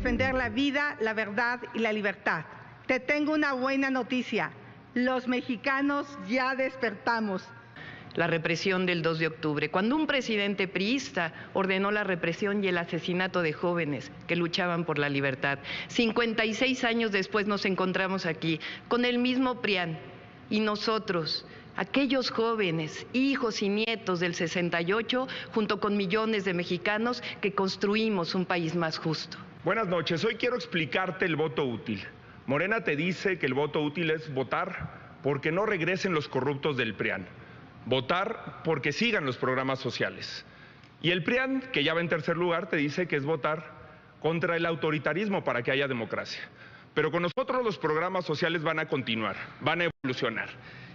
defender la vida, la verdad y la libertad. Te tengo una buena noticia. Los mexicanos ya despertamos. La represión del 2 de octubre, cuando un presidente priista ordenó la represión y el asesinato de jóvenes que luchaban por la libertad. 56 años después nos encontramos aquí con el mismo PRIAN y nosotros, aquellos jóvenes, hijos y nietos del 68, junto con millones de mexicanos que construimos un país más justo. Buenas noches, hoy quiero explicarte el voto útil. Morena te dice que el voto útil es votar porque no regresen los corruptos del PRIAN. Votar porque sigan los programas sociales. Y el PRIAN, que ya va en tercer lugar, te dice que es votar contra el autoritarismo para que haya democracia. Pero con nosotros los programas sociales van a continuar, van a evolucionar.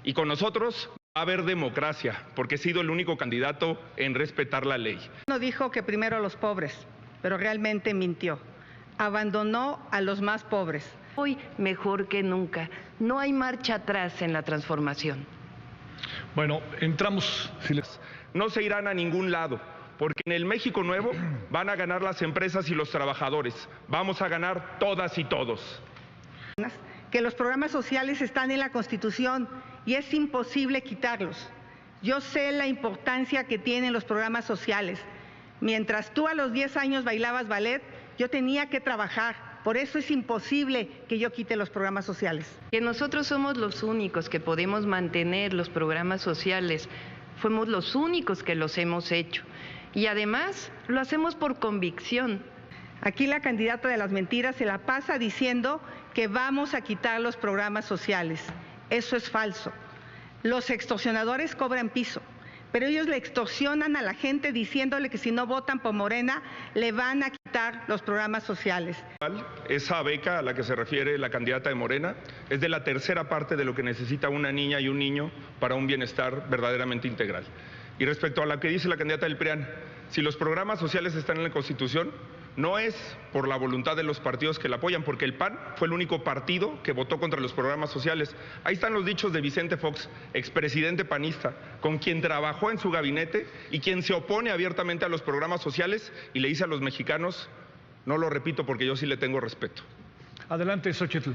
Y con nosotros va a haber democracia, porque he sido el único candidato en respetar la ley. No dijo que primero los pobres, pero realmente mintió. Abandonó a los más pobres. Hoy, mejor que nunca, no hay marcha atrás en la transformación. Bueno, entramos. No se irán a ningún lado, porque en el México nuevo van a ganar las empresas y los trabajadores. Vamos a ganar todas y todos. Que los programas sociales están en la Constitución y es imposible quitarlos. Yo sé la importancia que tienen los programas sociales. Mientras tú a los 10 años bailabas ballet, yo tenía que trabajar. Por eso es imposible que yo quite los programas sociales. Que nosotros somos los únicos que podemos mantener los programas sociales. Fuimos los únicos que los hemos hecho. Y además lo hacemos por convicción. Aquí la candidata de las mentiras se la pasa diciendo que vamos a quitar los programas sociales. Eso es falso. Los extorsionadores cobran piso, pero ellos le extorsionan a la gente diciéndole que si no votan por Morena, le van a quitar los programas sociales. Esa beca a la que se refiere la candidata de Morena es de la tercera parte de lo que necesita una niña y un niño para un bienestar verdaderamente integral. Y respecto a lo que dice la candidata del PRIAN, si los programas sociales están en la Constitución, no es por la voluntad de los partidos que la apoyan, porque el PAN fue el único partido que votó contra los programas sociales. Ahí están los dichos de Vicente Fox, expresidente panista, con quien trabajó en su gabinete y quien se opone abiertamente a los programas sociales y le dice a los mexicanos, no lo repito porque yo sí le tengo respeto. Adelante, Xochitl.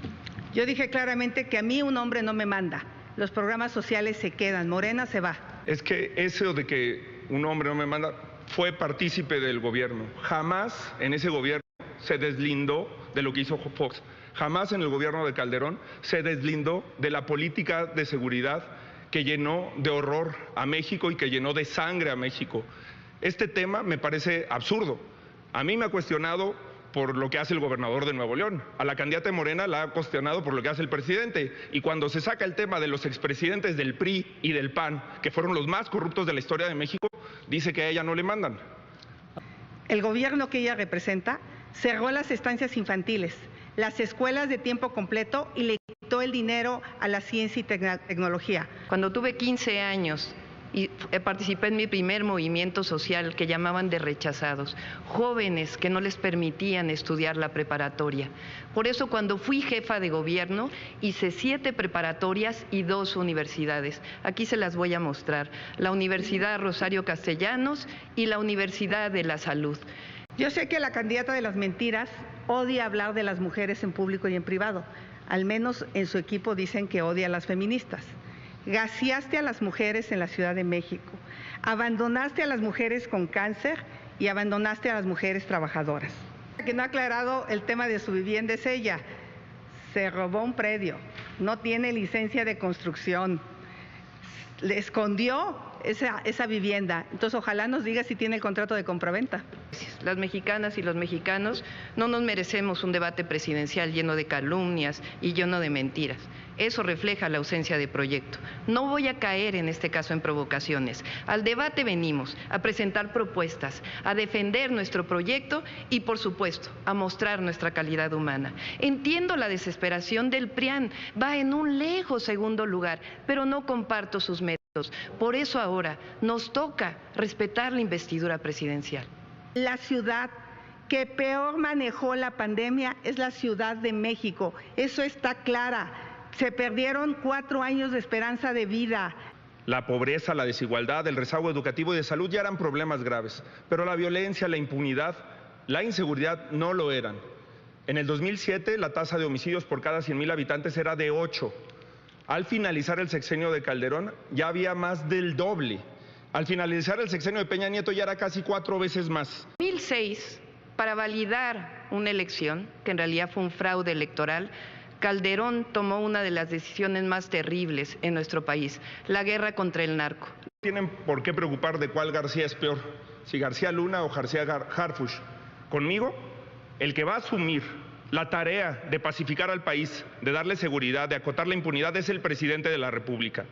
Yo dije claramente que a mí un hombre no me manda. Los programas sociales se quedan, Morena se va. Es que eso de que un hombre no me manda fue partícipe del gobierno. Jamás en ese gobierno se deslindó de lo que hizo Fox. Jamás en el gobierno de Calderón se deslindó de la política de seguridad que llenó de horror a México y que llenó de sangre a México. Este tema me parece absurdo. A mí me ha cuestionado por lo que hace el gobernador de Nuevo León. A la candidata de Morena la ha cuestionado por lo que hace el presidente. Y cuando se saca el tema de los expresidentes del PRI y del PAN, que fueron los más corruptos de la historia de México, dice que a ella no le mandan. El gobierno que ella representa cerró las estancias infantiles, las escuelas de tiempo completo y le quitó el dinero a la ciencia y tecnología. Cuando tuve 15 años y participé en mi primer movimiento social que llamaban de rechazados, jóvenes que no les permitían estudiar la preparatoria. Por eso cuando fui jefa de gobierno hice 7 preparatorias y 2 universidades. Aquí se las voy a mostrar, la Universidad Rosario Castellanos y la Universidad de la Salud. Yo sé que la candidata de las mentiras odia hablar de las mujeres en público y en privado. Al menos en su equipo dicen que odia a las feministas. Gaseaste a las mujeres en la Ciudad de México, abandonaste a las mujeres con cáncer y abandonaste a las mujeres trabajadoras. La que no ha aclarado el tema de su vivienda es ella. Se robó un predio, no tiene licencia de construcción, le escondió esa vivienda. Entonces ojalá nos diga si tiene el contrato de compraventa. Las mexicanas y los mexicanos no nos merecemos un debate presidencial lleno de calumnias y lleno de mentiras. Eso refleja la ausencia de proyecto. No voy a caer en este caso en provocaciones. Al debate venimos a presentar propuestas, a defender nuestro proyecto y, por supuesto, a mostrar nuestra calidad humana. Entiendo la desesperación del PRIAN, va en un lejos segundo lugar, pero no comparto sus métodos. Por eso ahora nos toca respetar la investidura presidencial. La ciudad que peor manejó la pandemia es la Ciudad de México. Eso está clara. Se perdieron 4 años de esperanza de vida. La pobreza, la desigualdad, el rezago educativo y de salud ya eran problemas graves, pero la violencia, la impunidad, la inseguridad no lo eran. En el 2007 la tasa de homicidios por cada 100,000 habitantes era de 8. Al finalizar el sexenio de Calderón ya había más del doble. Al finalizar el sexenio de Peña Nieto ya era casi 4 veces más. En 2006, para validar una elección, que en realidad fue un fraude electoral, Calderón tomó una de las decisiones más terribles en nuestro país, la guerra contra el narco. No tienen por qué preocupar de cuál García es peor, si García Luna o García Harfuch. Conmigo, el que va a asumir la tarea de pacificar al país, de darle seguridad, de acotar la impunidad, es el presidente de la República.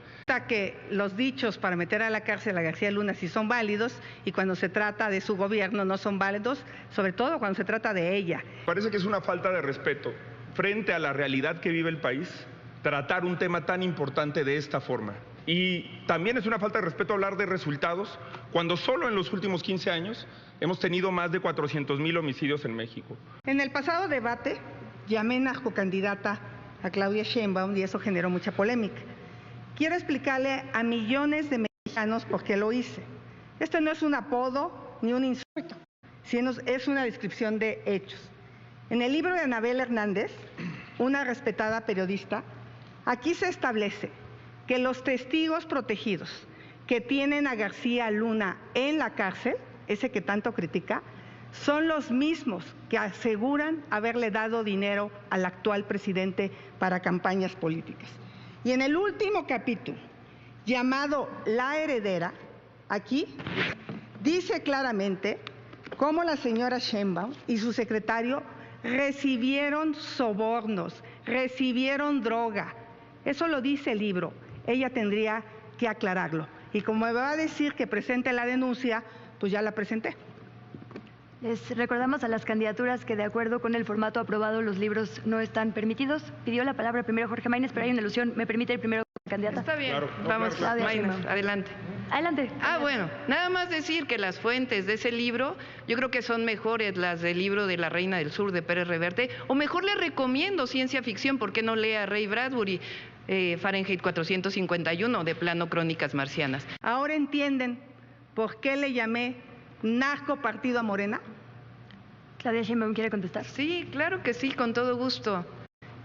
Que los dichos para meter a la cárcel a García Luna sí son válidos y cuando se trata de su gobierno no son válidos, sobre todo cuando se trata de ella. Parece que es una falta de respeto frente a la realidad que vive el país tratar un tema tan importante de esta forma. Y también es una falta de respeto hablar de resultados cuando solo en los últimos 15 años hemos tenido más de 400,000 homicidios en México. En el pasado debate llamé narcocandidata a Claudia Sheinbaum y eso generó mucha polémica. Quiero explicarle a millones de mexicanos por qué lo hice. Este no es un apodo ni un insulto, sino es una descripción de hechos. En el libro de Anabel Hernández, una respetada periodista, aquí se establece que los testigos protegidos que tienen a García Luna en la cárcel, ese que tanto critica, son los mismos que aseguran haberle dado dinero al actual presidente para campañas políticas. Y en el último capítulo, llamado La Heredera, aquí dice claramente cómo la señora Sheinbaum y su secretario recibieron sobornos, recibieron droga. Eso lo dice el libro. Ella tendría que aclararlo. Y como me va a decir que presente la denuncia, pues ya la presenté. Les recordamos a las candidaturas que de acuerdo con el formato aprobado los libros no están permitidos. Pidió la palabra primero Jorge Maínez, pero hay una alusión. ¿Me permite ir primero candidata? Está bien, Claro, vamos, claro. Maínez, adelante. Adelante. Bueno, nada más decir que las fuentes de ese libro, yo creo que son mejores las del libro de La Reina del Sur de Pérez Reverte, o mejor le recomiendo ciencia ficción, ¿por qué no lea Ray Bradbury, Fahrenheit 451, de plano Crónicas Marcianas? Ahora entienden por qué le llamé narco partido a Morena. Claudia Sheinbaum quiere contestar. Sí, claro que sí, con todo gusto.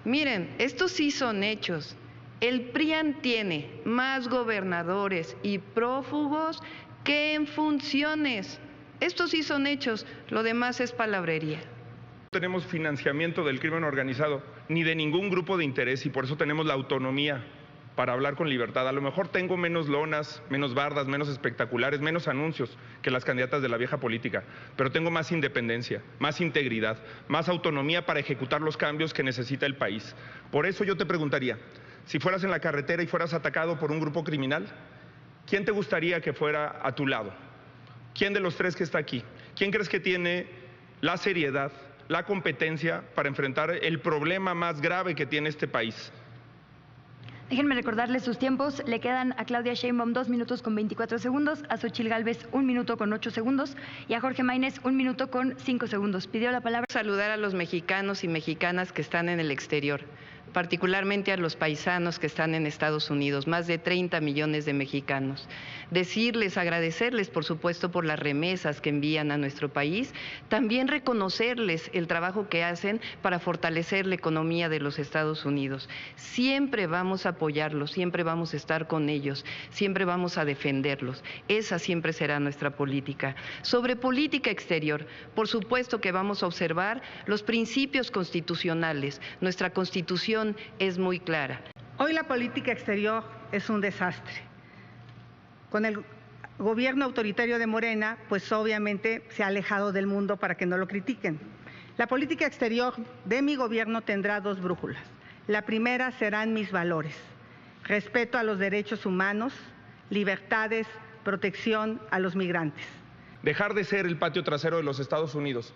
Miren, estos sí son hechos. El PRIAN tiene más gobernadores y prófugos que en funciones. Estos sí son hechos, lo demás es palabrería. No tenemos financiamiento del crimen organizado, ni de ningún grupo de interés, y por eso tenemos la autonomía para hablar con libertad. A lo mejor tengo menos lonas, menos bardas, menos espectaculares, menos anuncios que las candidatas de la vieja política, pero tengo más independencia, más integridad, más autonomía para ejecutar los cambios que necesita el país. Por eso yo te preguntaría, si fueras en la carretera y fueras atacado por un grupo criminal, ¿quién te gustaría que fuera a tu lado? ¿Quién de los tres que está aquí? ¿Quién crees que tiene la seriedad, la competencia para enfrentar el problema más grave que tiene este país? Déjenme recordarles sus tiempos. Le quedan a Claudia Sheinbaum 2 minutos con 24 segundos, a Xochitl Gálvez 1 minuto con 8 segundos y a Jorge Maínez 1 minuto con 5 segundos. Pidió la palabra. Saludar a los mexicanos y mexicanas que están en el exterior, particularmente a los paisanos que están en Estados Unidos, más de 30 millones de mexicanos. Decirles, agradecerles, por supuesto, por las remesas que envían a nuestro país, también reconocerles el trabajo que hacen para fortalecer la economía de los Estados Unidos. Siempre vamos a apoyarlos, siempre vamos a estar con ellos, siempre vamos a defenderlos. Esa siempre será nuestra política. Sobre política exterior, por supuesto que vamos a observar los principios constitucionales. Nuestra Constitución es muy clara. Hoy la política exterior es un desastre. Con el gobierno autoritario de Morena, pues obviamente se ha alejado del mundo para que no lo critiquen. La política exterior de mi gobierno tendrá 2 brújulas. La primera serán mis valores: respeto a los derechos humanos, libertades, protección a los migrantes. Dejar de ser el patio trasero de los Estados Unidos.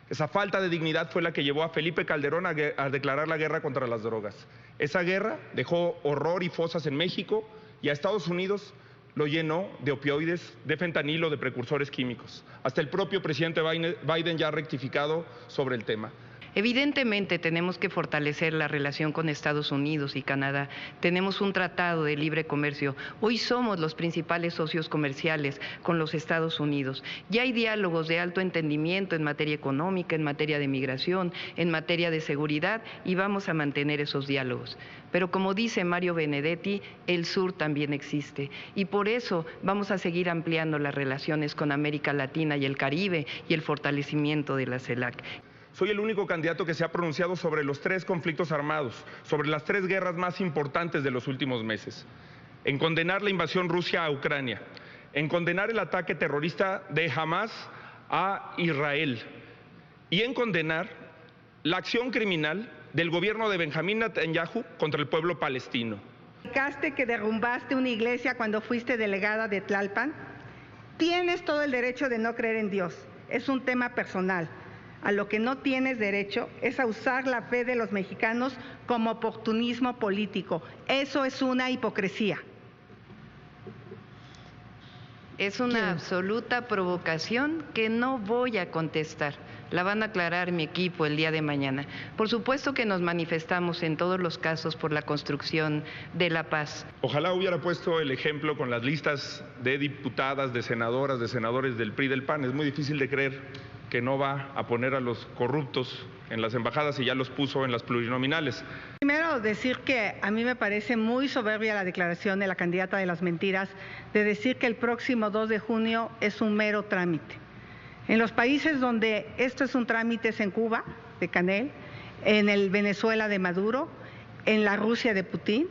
Esa falta de dignidad fue la que llevó a Felipe Calderón a declarar la guerra contra las drogas. Esa guerra dejó horror y fosas en México y a Estados Unidos lo llenó de opioides, de fentanilo, de precursores químicos. Hasta el propio presidente Biden ya ha rectificado sobre el tema. Evidentemente tenemos que fortalecer la relación con Estados Unidos y Canadá. Tenemos un tratado de libre comercio. Hoy somos los principales socios comerciales con los Estados Unidos. Ya hay diálogos de alto entendimiento en materia económica, en materia de migración, en materia de seguridad y vamos a mantener esos diálogos. Pero como dice Mario Benedetti, el sur también existe y por eso vamos a seguir ampliando las relaciones con América Latina y el Caribe y el fortalecimiento de la CELAC. Soy el único candidato que se ha pronunciado sobre los 3 conflictos armados, sobre las 3 guerras más importantes de los últimos meses, en condenar la invasión Rusia a Ucrania, en condenar el ataque terrorista de Hamas a Israel y en condenar la acción criminal del gobierno de Benjamín Netanyahu contra el pueblo palestino. ¿Explicaste que derrumbaste una iglesia cuando fuiste delegada de Tlalpan? Tienes todo el derecho de no creer en Dios, es un tema personal. A lo que no tienes derecho es a usar la fe de los mexicanos como oportunismo político. Eso es una hipocresía. Es una absoluta provocación que no voy a contestar. La van a aclarar mi equipo el día de mañana. Por supuesto que nos manifestamos en todos los casos por la construcción de la paz. Ojalá hubiera puesto el ejemplo con las listas de diputadas, de senadoras, de senadores del PRI y del PAN. Es muy difícil de creer que no va a poner a los corruptos en las embajadas y ya los puso en las plurinominales. Primero, decir que a mí me parece muy soberbia la declaración de la candidata de las mentiras de decir que el próximo 2 de junio es un mero trámite. En los países donde esto es un trámite es en Cuba, de Canel, en el Venezuela de Maduro, en la Rusia de Putin.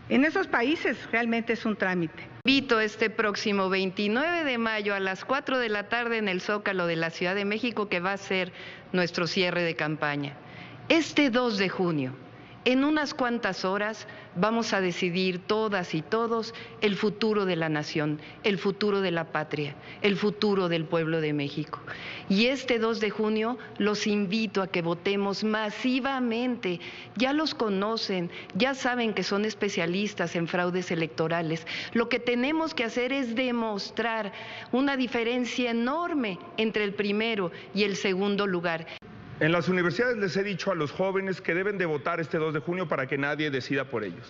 En esos países realmente es un trámite. Invito este próximo 29 de mayo a las 4 de la tarde en el Zócalo de la Ciudad de México, que va a ser nuestro cierre de campaña. Este 2 de junio, en unas cuantas horas, vamos a decidir todas y todos el futuro de la nación, el futuro de la patria, el futuro del pueblo de México. Y este 2 de junio los invito a que votemos masivamente. Ya los conocen, ya saben que son especialistas en fraudes electorales. Lo que tenemos que hacer es demostrar una diferencia enorme entre el primero y el segundo lugar. En las universidades les he dicho a los jóvenes que deben de votar este 2 de junio para que nadie decida por ellos.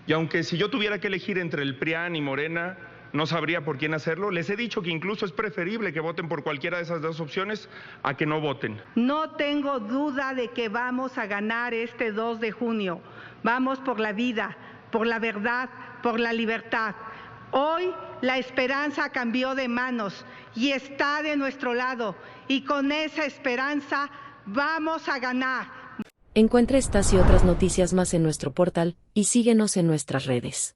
Y aunque si yo tuviera que elegir entre el PRIAN y Morena, no sabría por quién hacerlo, les he dicho que incluso es preferible que voten por cualquiera de esas 2 opciones a que no voten. No tengo duda de que vamos a ganar este 2 de junio. Vamos por la vida, por la verdad, por la libertad. Hoy la esperanza cambió de manos y está de nuestro lado. Y con esa esperanza vamos a ganar. Encuentra estas y otras noticias más en nuestro portal y síguenos en nuestras redes.